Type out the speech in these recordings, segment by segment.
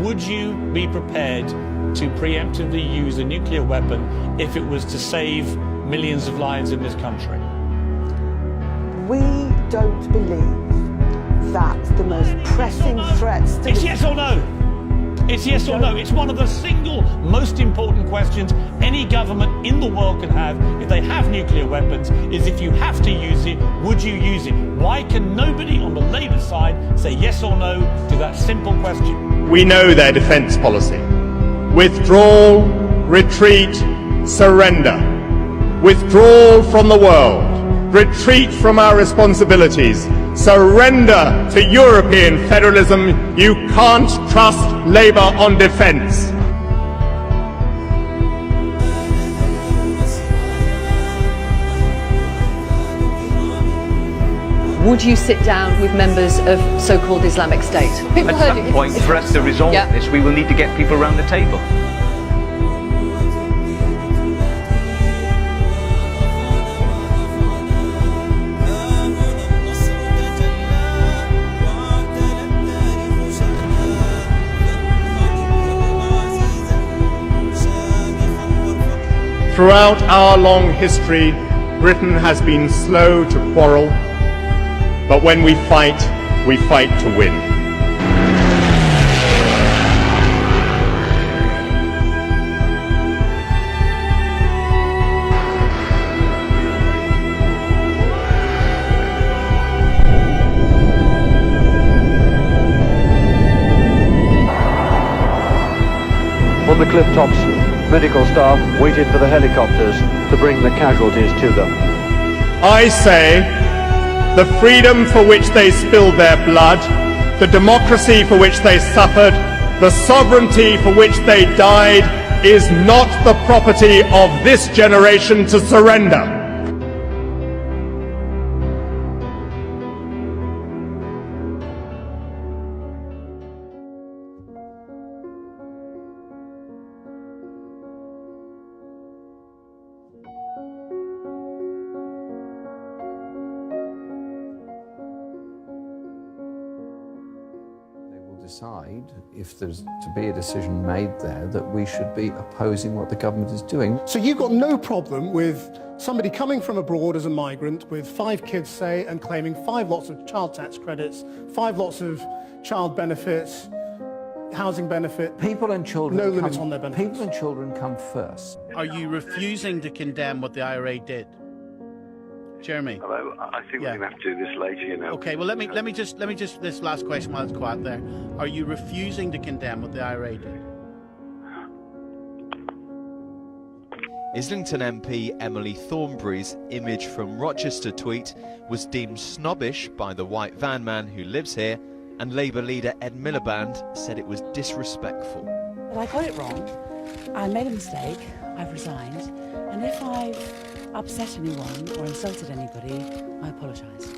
would you be prepared to preemptively use a nuclear weapon if it was to save millions of lives in this country? We don't believe that the most pressing threats to... It's yes or no. It's yes or no. It's one of the single most important questions any government in the world can have if they have nuclear weapons, is if you have to use it, would you use it? Why can nobody on the Labour side say yes or no to that simple question? We know their defence policy. Withdrawal, retreat, surrender. Withdrawal from the world. Retreat from our responsibilities. Surrender to European federalism. You can't trust Labour on defence. Would you sit down with members of so-called Islamic State? At some point, for us to resolve this, we will need to get people around the table. Throughout our long history, Britain has been slow to quarrel, but when we fight to win. On the cliff tops, medical staff waited for the helicopters to bring the casualties to them. I say, the freedom for which they spilled their blood, the democracy for which they suffered, the sovereignty for which they died, is not the property of this generation to surrender. Decide, if there's to be a decision made there, that we should be opposing what the government is doing. So you've got no problem with somebody coming from abroad as a migrant with 5 kids, say, and claiming 5 lots of child tax credits, 5 lots of child benefits, housing benefit. People and children no limits on their benefits. People and children come first. Are you refusing to condemn what the IRA did? Jeremy? Hello, I think we're going to have to do this later, you know. Okay, well let me just this last question while it's quiet there. Are you refusing to condemn what the IRA did? Islington MP Emily Thornberry's image from Rochester tweet was deemed snobbish by the white van man who lives here, and Labour leader Ed Miliband said it was disrespectful. But I got it wrong. I made a mistake. I've resigned, and if I've upset anyone or insulted anybody, I apologise.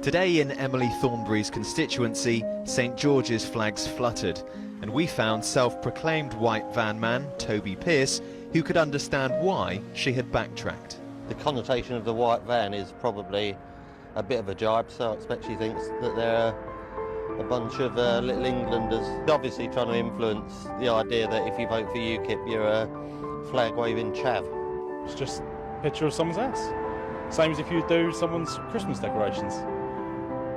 Today in Emily Thornberry's constituency, St George's flags fluttered, and we found self-proclaimed white van man Toby Pearce, who could understand why she had backtracked. The connotation of the white van is probably a bit of a jibe, so I expect she thinks that they're a bunch of little Englanders, obviously trying to influence the idea that if you vote for UKIP, you're a flag-waving chav. It's just picture of someone's house. Same as if you do someone's Christmas decorations.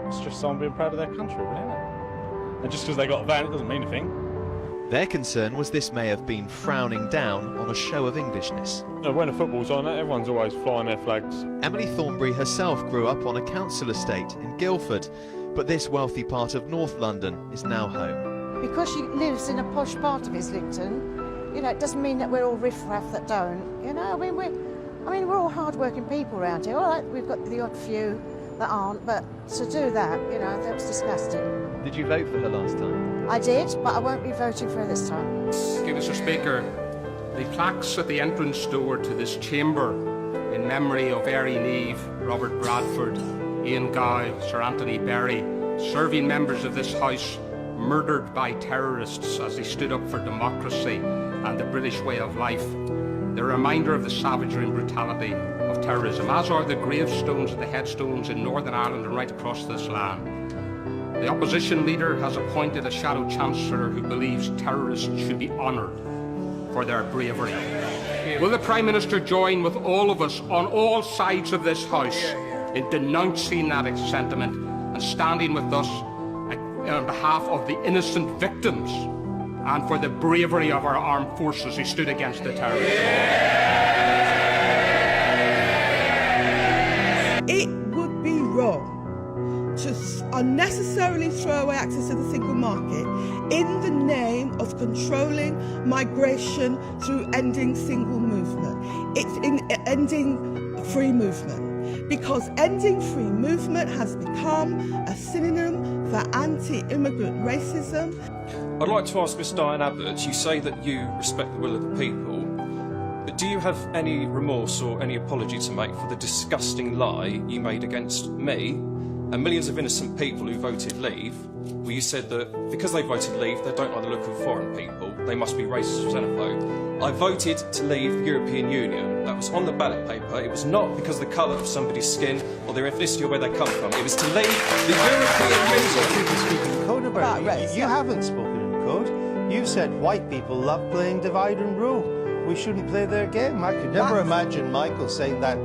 It's just someone being proud of their country, really, isn't it? And just because they got a van, it doesn't mean anything. Their concern was this may have been frowning down on a show of Englishness. When the football's on, everyone's always flying their flags. Emily Thornberry herself grew up on a council estate in Guildford, but this wealthy part of North London is now home. Because she lives in a posh part of Islington, you know, it doesn't mean that we're all riff-raff that don't. You know, I mean, we're all hard-working people around here. All right, we've got the odd few that aren't, but to do that, you know, that was disgusting. Did you vote for her last time? I did, but I won't be voting for her this time. Mr. Speaker, the plaques at the entrance door to this chamber in memory of Erin Eve, Robert Bradford, Ian Guy, Sir Anthony Berry, serving members of this House murdered by terrorists as they stood up for democracy and the British way of life. They're a reminder of the savagery and brutality of terrorism, as are the gravestones and the headstones in Northern Ireland and right across this land. The opposition leader has appointed a shadow chancellor who believes terrorists should be honoured for their bravery. Will the Prime Minister join with all of us on all sides of this House in denouncing that sentiment and standing with us on behalf of the innocent victims and for the bravery of our armed forces who stood against the terrorists? It would be wrong to unnecessarily throw away access to the single market in the name of controlling migration through ending single movement. It's in ending free movement, because ending free movement has become a synonym for anti-immigrant racism. I'd like to ask Miss Diane Abbott, you say that you respect the will of the people, but do you have any remorse or any apology to make for the disgusting lie you made against me and millions of innocent people who voted leave, where you said that because they voted leave, they don't like the look of foreign people, they must be racist or xenophobe. I voted to leave the European Union. That was on the ballot paper. It was not because of the colour of somebody's skin or their ethnicity or where they come from. It was to leave the European Union. People speaking in code about it. You haven't spoken in code. You've said white people love playing divide and rule. We shouldn't play their game. I could never imagine Michael saying that,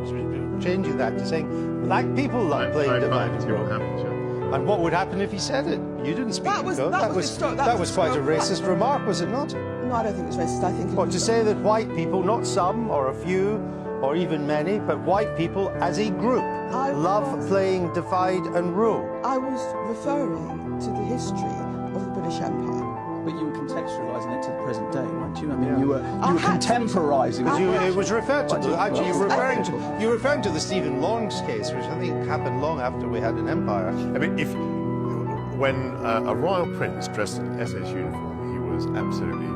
changing that to saying black people love playing divide and rule. And what would happen if he said it? You didn't speak in code. That was quite a racist remark, was it not? No, I don't think it was racist. I think it was... What, to say that white people, not some or a few or even many, but white people as a group love playing divide and rule? I was referring to the history of the British Empire. But you were contextualising it to the present day, weren't you? I mean, you were contemporising. It was referred to. Actually, you're referring to the Stephen Lawrence case, which I think happened long after we had an empire. I mean, when a royal prince dressed in an SS uniform, he was absolutely,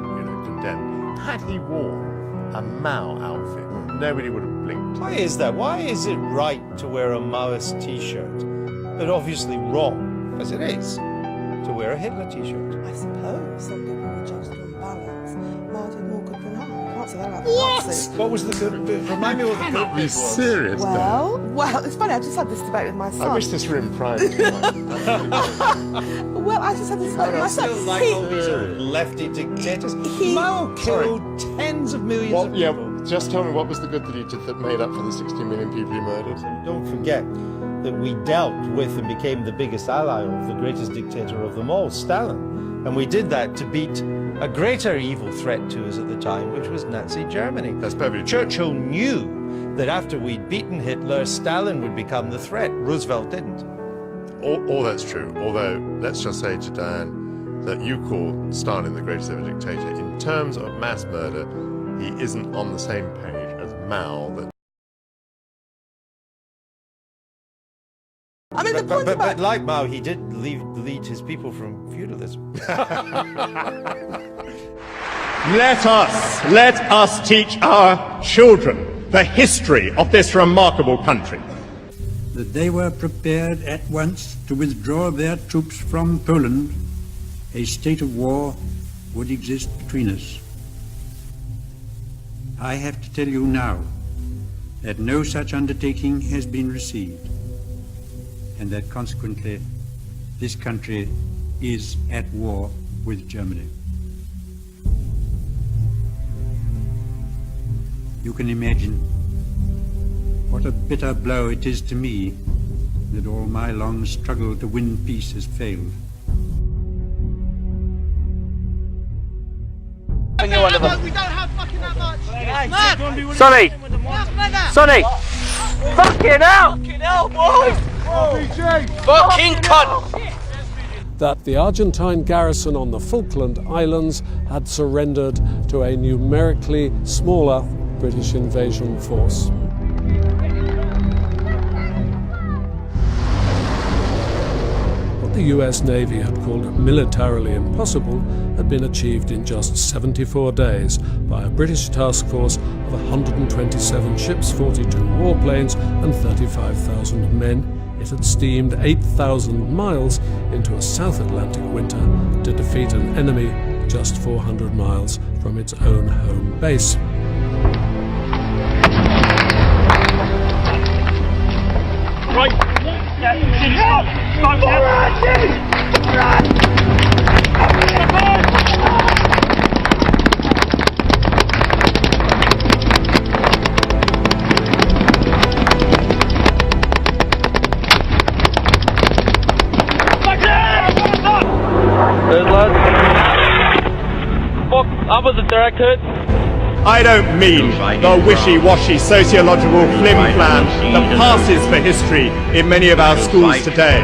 condemned. Had he worn a Mao outfit, nobody would have blinked. Why is that? Why is it right to wear a Maoist T-shirt, but obviously wrong, as it is, to wear a Hitler T-shirt? I suppose some people were judged on balance. Mao did more good than I. Can't say that about What? the Nazis. What was the good bit? Remind me what the good bit was. Serious? Well, it's funny. I just had this debate with my son. I wish this were in private. Well, I just had this debate with my son. Still like all these lefty dictators. Mao killed tens of millions of people. Just tell me, what was the good that he did that made up for the 60 million people he murdered? Don't forget that we dealt with and became the biggest ally of the greatest dictator of them all, Stalin. And we did that to beat a greater evil threat to us at the time, which was Nazi Germany. That's perfectly true. Churchill knew that after we'd beaten Hitler, Stalin would become the threat. Roosevelt didn't. All that's true, although let's just say to Diane that you call Stalin the greatest ever dictator. In terms of mass murder, he isn't on the same page as Mao. I mean, but like Mao, he did lead his people from feudalism. Let us teach our children the history of this remarkable country. That they were prepared at once to withdraw their troops from Poland, a state of war would exist between us. I have to tell you now that no such undertaking has been received, and that consequently this country is at war with Germany. You can imagine what a bitter blow it is to me that all my long struggle to win peace has failed. We don't have fucking that much. Sonny! Sonny! Fucking hell! Fucking hell, boys! Fucking cunt! That the Argentine garrison on the Falkland Islands had surrendered to a numerically smaller British invasion force. What the US Navy had called militarily impossible had been achieved in just 74 days by a British task force of 127 ships, 42 warplanes and 35,000 men. It had steamed 8,000 miles into a South Atlantic winter to defeat an enemy just 400 miles from its own home base. Right. Opposite directed. I don't mean the wishy-washy sociological flim-flam that passes for history in many of our schools today.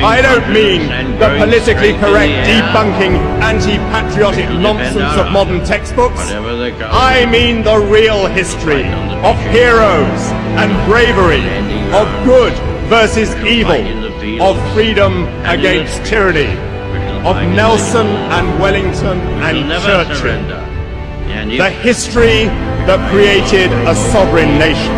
I don't mean the politically correct debunking anti-patriotic nonsense of modern textbooks. I mean the real history of heroes and bravery, of good versus evil, of freedom against tyranny, of Nelson and Wellington and Churchill. The history that created a sovereign nation.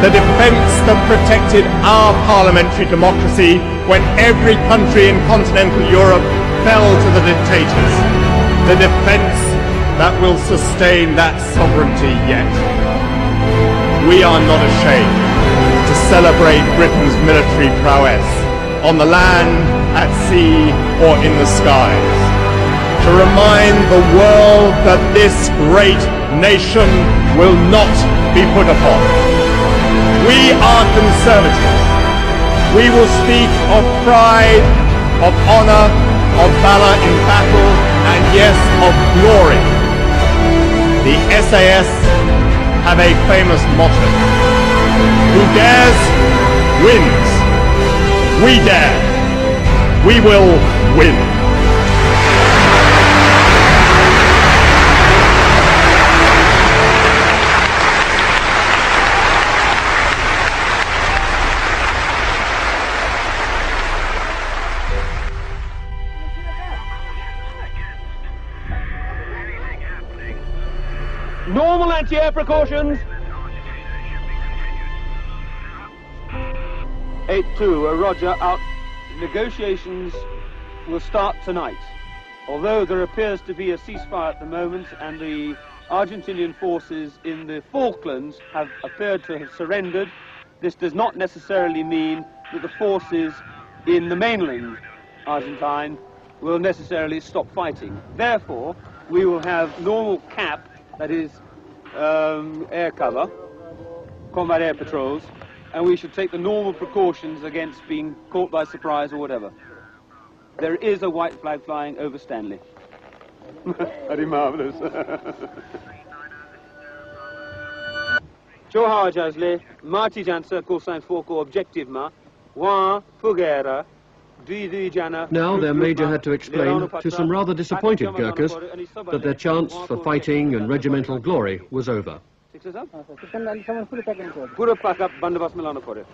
The defence that protected our parliamentary democracy when every country in continental Europe fell to the dictators. The defence that will sustain that sovereignty yet. We are not ashamed to celebrate Britain's military prowess on the land, at sea, or in the skies. To remind the world that this great nation will not be put upon. We are conservatives. We will speak of pride, of honour, of valour in battle, and yes, of glory. The SAS have a famous motto: who dares, wins. We dare. We will win. Normal anti-air precautions. 8-2, Roger, out. Negotiations will start tonight. Although there appears to be a ceasefire at the moment and the Argentinian forces in the Falklands have appeared to have surrendered, this does not necessarily mean that the forces in the mainland Argentine will necessarily stop fighting. Therefore, we will have normal CAP, that is air cover, combat air patrols, and we should take the normal precautions against being caught by surprise or whatever. There is a white flag flying over Stanley. Very marvellous. Johar Jazle, Marty Jansa, call sign 4, objectivement, Juan Foguera, Now their major had to explain to some rather disappointed Gurkhas that their chance for fighting and regimental glory was over. Puro pack up, bandabas Milano for it.